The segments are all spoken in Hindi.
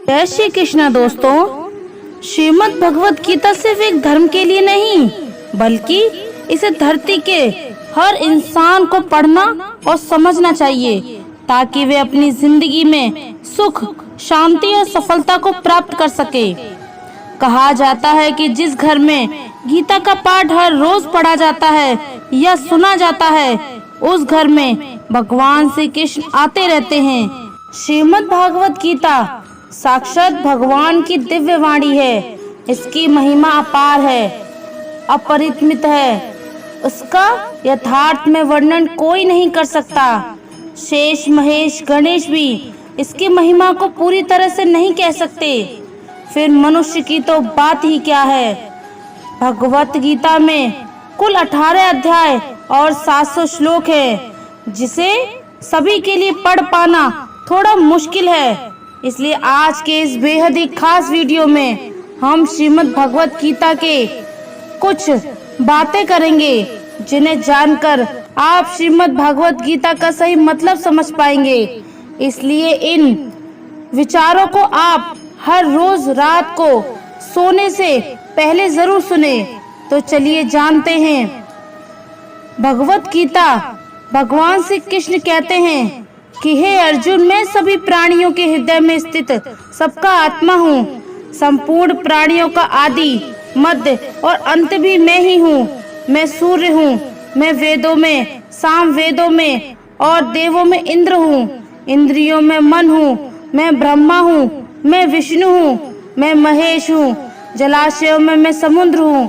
जय श्री कृष्ण दोस्तों। श्रीमद् भगवत गीता सिर्फ एक धर्म के लिए नहीं, बल्कि इसे धरती के हर इंसान को पढ़ना और समझना चाहिए, ताकि वे अपनी जिंदगी में सुख, शांति और सफलता को प्राप्त कर सके। कहा जाता है कि जिस घर में गीता का पाठ हर रोज पढ़ा जाता है या सुना जाता है, उस घर में भगवान श्री कृष्ण आते रहते हैं। श्रीमद् भागवत गीता साक्षात भगवान की दिव्य वाणी है। इसकी महिमा अपार है, अपरिमित है। उसका यथार्थ में वर्णन कोई नहीं कर सकता। शेष, महेश, गणेश भी इसकी महिमा को पूरी तरह से नहीं कह सकते, फिर मनुष्य की तो बात ही क्या है। भगवत गीता में कुल 18 अध्याय और 700 श्लोक है, जिसे सभी के लिए पढ़ पाना थोड़ा मुश्किल है। इसलिए आज के इस बेहद ही खास वीडियो में हम श्रीमद् भगवत गीता के कुछ बातें करेंगे, जिन्हें जानकर आप श्रीमद् भगवत गीता का सही मतलब समझ पाएंगे। इसलिए इन विचारों को आप हर रोज रात को सोने से पहले जरूर सुने। तो चलिए जानते हैं। भगवत गीता भगवान श्री कृष्ण कहते हैं कि हे अर्जुन, मैं सभी प्राणियों के हृदय में स्थित सबका आत्मा हूँ। संपूर्ण प्राणियों का आदि, मध्य और अंत भी मैं ही हूँ। मैं सूर्य हूँ, मैं वेदों में, साम वेदों में और देवों में इंद्र हूँ। इंद्रियों में मन हूँ, मैं ब्रह्मा हूँ, मैं विष्णु हूँ, मैं महेश हूँ। जलाशयों में मैं समुद्र हूँ,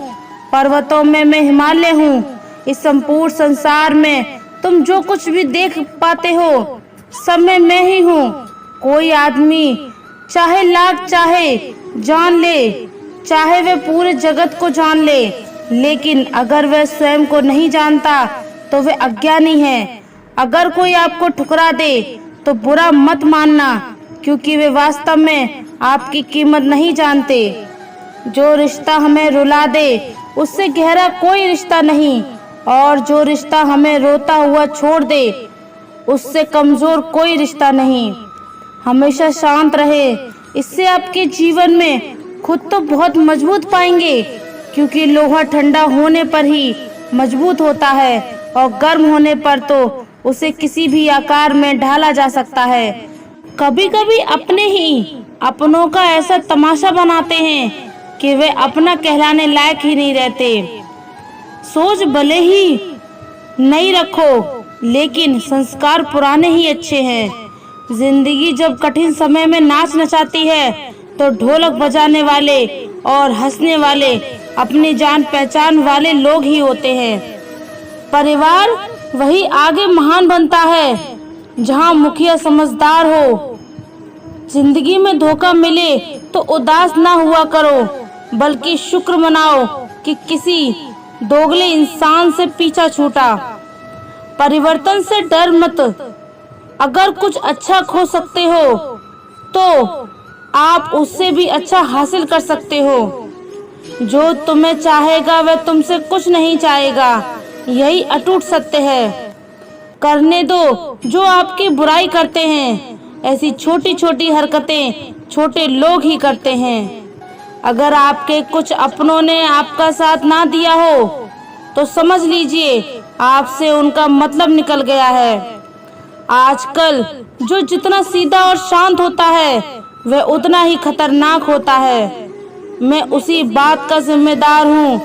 पर्वतों में मैं हिमालय हूँ। इस संपूर्ण संसार में तुम जो कुछ भी देख पाते हो, सब में मैं ही हूँ। कोई आदमी चाहे लाख चाहे जान ले, चाहे वह पूरे जगत को जान ले, लेकिन अगर वह स्वयं को नहीं जानता तो वह अज्ञानी है। अगर कोई आपको ठुकरा दे तो बुरा मत मानना, क्योंकि वे वास्तव में आपकी कीमत नहीं जानते। जो रिश्ता हमें रुला दे उससे गहरा कोई रिश्ता नहीं, और जो रिश्ता हमें रोता हुआ छोड़ दे उससे कमजोर कोई रिश्ता नहीं। हमेशा शांत रहे, इससे आपके जीवन में खुद तो बहुत मजबूत पाएंगे, क्योंकि लोहा ठंडा होने पर ही मजबूत होता है और गर्म होने पर तो उसे किसी भी आकार में ढाला जा सकता है। कभी कभी अपने ही अपनों का ऐसा तमाशा बनाते हैं कि वे अपना कहलाने लायक ही नहीं रहते। सोच भले ही नई रखो, लेकिन संस्कार पुराने ही अच्छे हैं। जिंदगी जब कठिन समय में नाच नचाती है तो ढोलक बजाने वाले और हंसने वाले अपनी जान पहचान वाले लोग ही होते हैं। परिवार वही आगे महान बनता है जहां मुखिया समझदार हो। जिंदगी में धोखा मिले तो उदास ना हुआ करो, बल्कि शुक्र मनाओ कि किसी दोगले इंसान से पीछा छूटा। परिवर्तन से डर मत। अगर कुछ अच्छा खो सकते हो तो आप उससे भी अच्छा हासिल कर सकते हो। जो तुम्हें चाहेगा वह तुमसे कुछ नहीं चाहेगा, यही अटूट सत्य है। करने दो जो आपकी बुराई करते हैं। ऐसी छोटी छोटी हरकतें छोटे लोग ही करते हैं। अगर आपके कुछ अपनों ने आपका साथ ना दिया हो तो समझ लीजिए आपसे उनका मतलब निकल गया है। आजकल जो जितना सीधा और शांत होता है वह उतना ही खतरनाक होता है। मैं उसी बात का जिम्मेदार हूँ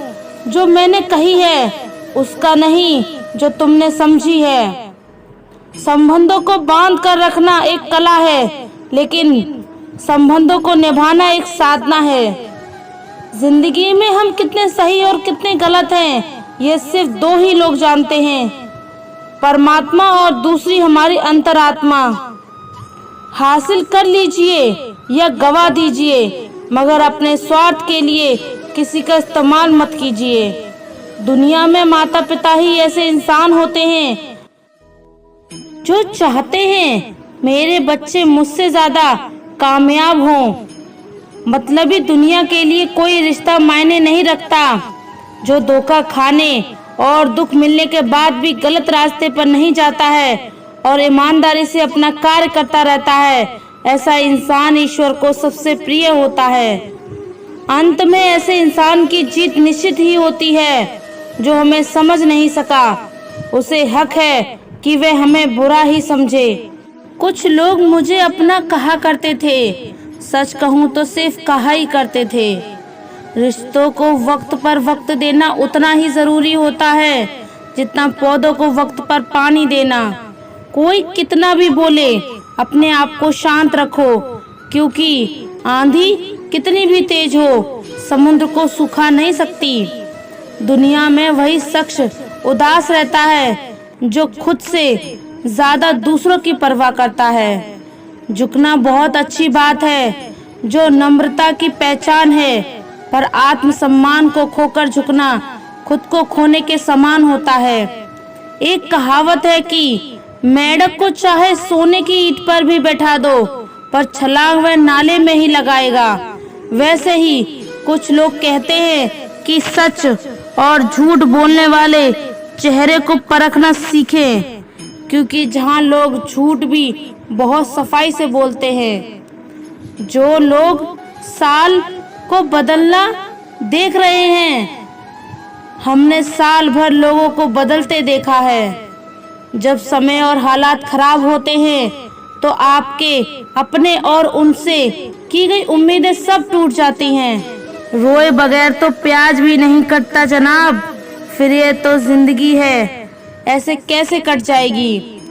जो मैंने कही है, उसका नहीं जो तुमने समझी है। संबंधों को बांध कर रखना एक कला है, लेकिन संबंधों को निभाना एक साधना है। जिंदगी में हम कितने सही और कितने गलत हैं, ये सिर्फ दो ही लोग जानते हैं, परमात्मा और दूसरी हमारी अंतरात्मा। हासिल कर लीजिए या गवा दीजिए, मगर अपने स्वार्थ के लिए किसी का इस्तेमाल मत कीजिए। दुनिया में माता पिता ही ऐसे इंसान होते हैं जो चाहते हैं मेरे बच्चे मुझसे ज्यादा कामयाब हों। मतलबी दुनिया के लिए कोई रिश्ता मायने नहीं रखता। जो धोखा खाने और दुख मिलने के बाद भी गलत रास्ते पर नहीं जाता है और ईमानदारी से अपना कार्य करता रहता है, ऐसा इंसान ईश्वर को सबसे प्रिय होता है। अंत में ऐसे इंसान की जीत निश्चित ही होती है। जो हमें समझ नहीं सका, उसे हक है कि वह हमें बुरा ही समझे। कुछ लोग मुझे अपना कहा करते थे, सच कहूँ तो सिर्फ कहा ही करते थे। रिश्तों को वक्त पर वक्त देना उतना ही जरूरी होता है जितना पौधों को वक्त पर पानी देना। कोई कितना भी बोले, अपने आप को शांत रखो, क्योंकि आंधी कितनी भी तेज हो समुद्र को सुखा नहीं सकती। दुनिया में वही शख्स उदास रहता है जो खुद से ज्यादा दूसरों की परवाह करता है। झुकना बहुत अच्छी बात है, जो नम्रता की पहचान है, पर आत्मसम्मान को खोकर झुकना खुद को खोने के समान होता है। एक कहावत है कि मेंढक को चाहे सोने की ईंट पर भी बैठा दो, पर छलांग वह नाले में ही लगाएगा। वैसे ही कुछ लोग कहते हैं कि सच और झूठ बोलने वाले चेहरे को परखना सीखें, क्योंकि जहां लोग झूठ भी बहुत सफाई से बोलते हैं। जो लोग साल को बदलना देख रहे हैं, हमने साल भर लोगों को बदलते देखा है। जब समय और हालात खराब होते हैं तो आपके अपने और उनसे की गई उम्मीदें सब टूट जाती हैं। रोए बगैर तो प्याज भी नहीं कटता जनाब, फिर ये तो जिंदगी है, ऐसे कैसे कट जाएगी।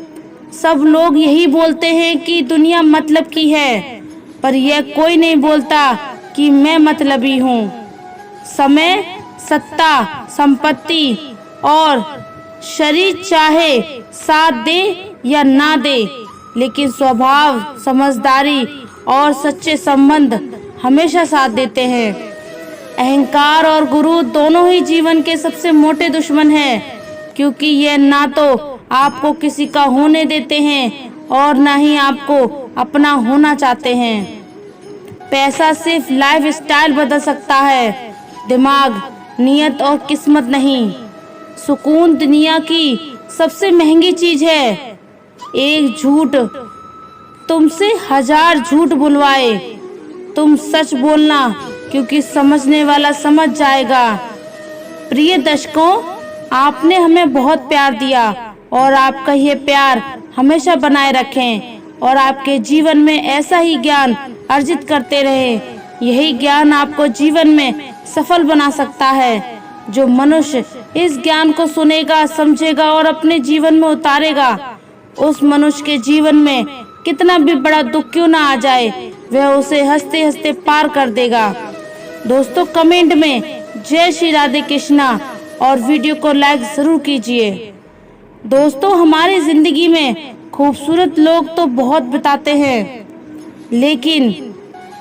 सब लोग यही बोलते हैं कि दुनिया मतलब की है, पर यह कोई नहीं बोलता कि मैं मतलबी हूँ। समय, सत्ता, संपत्ति और शरीर चाहे साथ दे या ना दे, लेकिन स्वभाव, समझदारी और सच्चे संबंध हमेशा साथ देते हैं। अहंकार और गुरूर दोनों ही जीवन के सबसे मोटे दुश्मन हैं, क्योंकि ये ना तो आपको किसी का होने देते हैं और ना ही आपको अपना होना चाहते हैं। पैसा सिर्फ लाइफ स्टाइल बदल सकता है, दिमाग, नियत और किस्मत नहीं। सुकून दुनिया की सबसे महंगी चीज है। एक झूठ तुमसे 1000 झूठ बुलवाए, तुम सच बोलना, क्योंकि समझने वाला समझ जाएगा। प्रिय दर्शकों, आपने हमें बहुत प्यार दिया और आपका ये प्यार हमेशा बनाए रखें और आपके जीवन में ऐसा ही ज्ञान अर्जित करते रहे। यही ज्ञान आपको जीवन में सफल बना सकता है। जो मनुष्य इस ज्ञान को सुनेगा, समझेगा और अपने जीवन में उतारेगा, उस मनुष्य के जीवन में कितना भी बड़ा दुख क्यों ना आ जाए, वह उसे हंसते हंसते पार कर देगा। दोस्तों, कमेंट में जय श्री राधे कृष्णा और वीडियो को लाइक जरूर कीजिए। दोस्तों, हमारी जिंदगी में खूबसूरत लोग तो बहुत बिताते हैं, लेकिन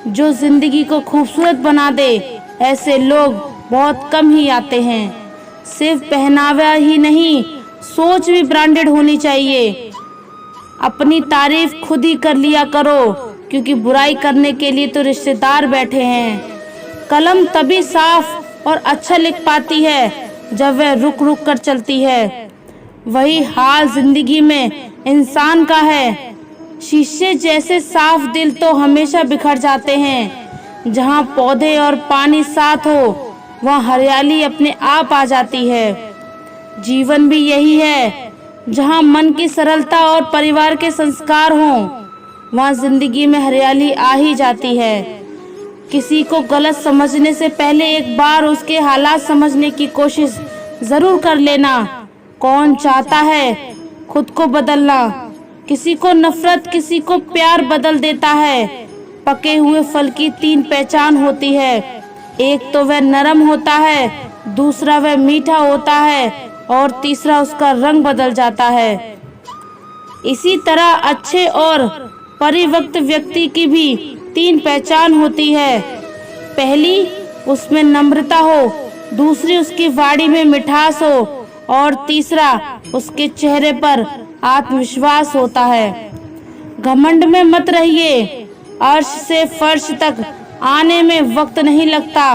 जो जिंदगी को खूबसूरत बना दे, ऐसे लोग बहुत कम ही आते हैं। सिर्फ पहनावा ही नहीं, सोच भी ब्रांडेड होनी चाहिए। अपनी तारीफ खुद ही कर लिया करो, क्योंकि बुराई करने के लिए तो रिश्तेदार बैठे हैं। कलम तभी साफ और अच्छा लिख पाती है जब वह रुक रुक कर चलती है। वही हाल जिंदगी में इंसान का है। शीशे जैसे साफ दिल तो हमेशा बिखर जाते हैं। जहाँ पौधे और पानी साथ हो, वहाँ हरियाली अपने आप आ जाती है। जीवन भी यही है। जहाँ मन की सरलता और परिवार के संस्कार हों, वहाँ जिंदगी में हरियाली आ ही जाती है। किसी को गलत समझने से पहले एक बार उसके हालात समझने की कोशिश जरूर कर लेना। कौन चाहता है खुद को बदलना? किसी को नफरत, किसी को प्यार बदल देता है। पके हुए फल की 3 पहचान होती है। एक तो वह नरम होता है, दूसरा वह मीठा होता है और तीसरा उसका रंग बदल जाता है। इसी तरह अच्छे और परिपक्व व्यक्ति की भी 3 पहचान होती है। पहली, उसमें नम्रता हो, दूसरी उसकी वाणी में मिठास हो और तीसरा उसके चेहरे पर आत्मविश्वास होता है। घमंड में मत रहिए, अर्श से फर्श तक आने में वक्त नहीं लगता।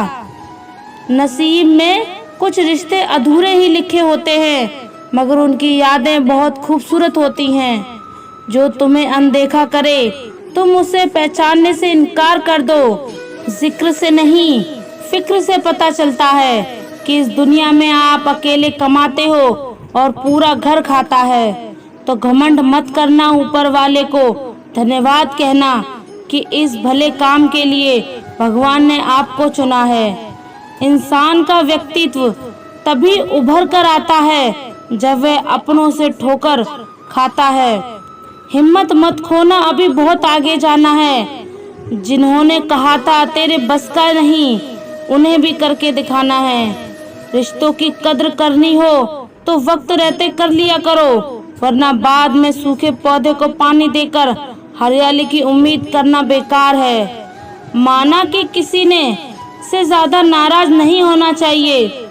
नसीब में कुछ रिश्ते अधूरे ही लिखे होते हैं, मगर उनकी यादें बहुत खूबसूरत होती हैं। जो तुम्हें अनदेखा करे तुम उसे पहचानने से इनकार कर दो। जिक्र से नहीं, फिक्र से पता चलता है कि इस दुनिया में आप अकेले कमाते हो और पूरा घर खाता है। तो घमंड मत करना, ऊपर वाले को धन्यवाद कहना कि इस भले काम के लिए भगवान ने आपको चुना है। इंसान का व्यक्तित्व तभी उभर कर आता है जब वह अपनों से ठोकर खाता है। हिम्मत मत खोना, अभी बहुत आगे जाना है। जिन्होंने कहा था तेरे बस का नहीं, उन्हें भी करके दिखाना है। रिश्तों की कद्र करनी हो तो वक्त रहते कर लिया करो, वरना बाद में सूखे पौधे को पानी देकर हरियाली की उम्मीद करना बेकार है। माना कि किसी ने से ज्यादा नाराज नहीं होना चाहिए,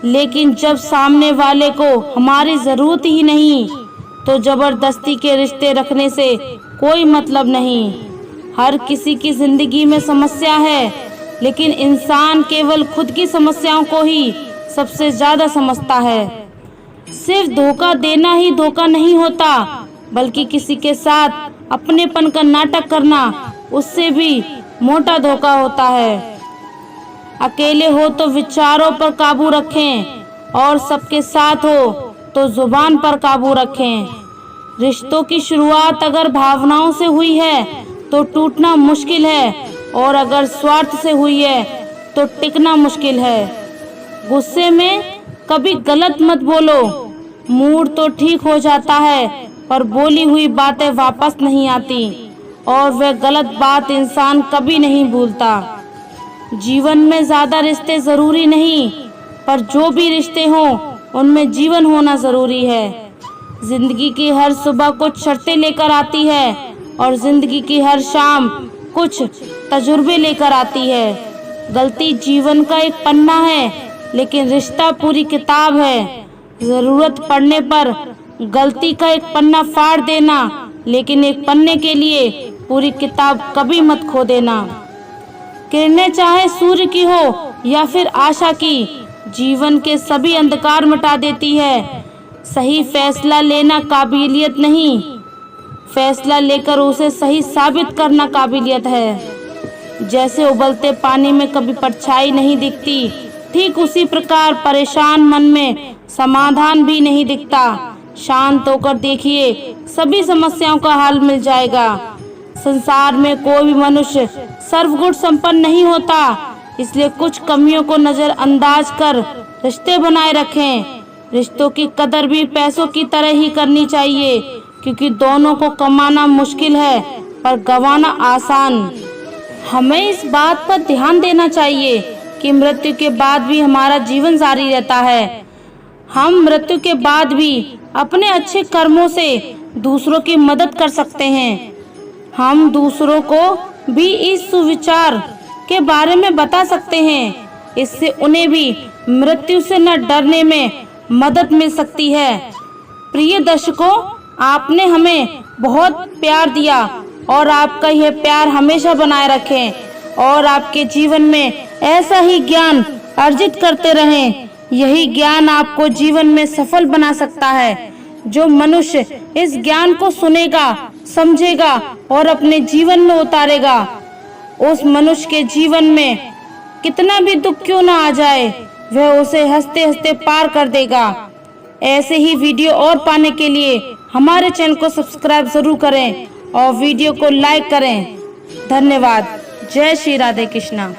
लेकिन जब सामने वाले को हमारी जरूरत ही नहीं तो जबरदस्ती के रिश्ते रखने से कोई मतलब नहीं। हर किसी की जिंदगी में समस्या है, लेकिन इंसान केवल खुद की समस्याओं को ही सबसे ज्यादा समझता है। सिर्फ धोखा देना ही धोखा नहीं होता, बल्कि किसी के साथ अपनेपन का नाटक करना उससे भी मोटा धोखा होता है। अकेले हो तो विचारों पर काबू रखें और सबके साथ हो तो जुबान पर काबू रखें। रिश्तों की शुरुआत अगर भावनाओं से हुई है तो टूटना मुश्किल है, और अगर स्वार्थ से हुई है तो टिकना मुश्किल है। गुस्से में कभी गलत मत बोलो, मूड तो ठीक हो जाता है पर बोली हुई बातें वापस नहीं आती, और वह गलत बात इंसान कभी नहीं भूलता। जीवन में ज्यादा रिश्ते जरूरी नहीं, पर जो भी रिश्ते हों उनमें जीवन होना जरूरी है। जिंदगी की हर सुबह कुछ शर्तें लेकर आती है और जिंदगी की हर शाम कुछ तजुर्बे लेकर आती है। गलती जीवन का एक पन्ना है, लेकिन रिश्ता पूरी किताब है। जरूरत पड़ने पर गलती का एक पन्ना फाड़ देना, लेकिन एक पन्ने के लिए पूरी किताब कभी मत खो देना। किरणें चाहे सूर्य की हो या फिर आशा की, जीवन के सभी अंधकार मिटा देती है। सही फैसला लेना काबिलियत नहीं, फैसला लेकर उसे सही साबित करना काबिलियत है। जैसे उबलते पानी में कभी परछाई नहीं दिखती, ठीक उसी प्रकार परेशान मन में समाधान भी नहीं दिखता। शांत होकर देखिए, सभी समस्याओं का हल मिल जाएगा। संसार में कोई भी मनुष्य सर्वगुण संपन्न नहीं होता, इसलिए कुछ कमियों को नजरअंदाज कर रिश्ते बनाए रखें। रिश्तों की कदर भी पैसों की तरह ही करनी चाहिए, क्योंकि दोनों को कमाना मुश्किल है पर गंवाना आसान। हमें इस बात पर ध्यान देना चाहिए कि मृत्यु के बाद भी हमारा जीवन जारी रहता है। हम मृत्यु के बाद भी अपने अच्छे कर्मों से दूसरों की मदद कर सकते हैं। हम दूसरों को भी इस सुविचार के बारे में बता सकते हैं, इससे उन्हें भी मृत्यु से न डरने में मदद मिल सकती है। प्रिय दर्शकों, आपने हमें बहुत प्यार दिया और आपका यह प्यार हमेशा बनाए रखें और आपके जीवन में ऐसा ही ज्ञान अर्जित करते रहें। यही ज्ञान आपको जीवन में सफल बना सकता है। जो मनुष्य इस ज्ञान को सुनेगा, समझेगा और अपने जीवन में उतारेगा, उस मनुष्य के जीवन में कितना भी दुख क्यों ना आ जाए, वह उसे हंसते हंसते पार कर देगा। ऐसे ही वीडियो और पाने के लिए हमारे चैनल को सब्सक्राइब जरूर करें और वीडियो को लाइक करें। धन्यवाद। जय श्री राधे कृष्णा।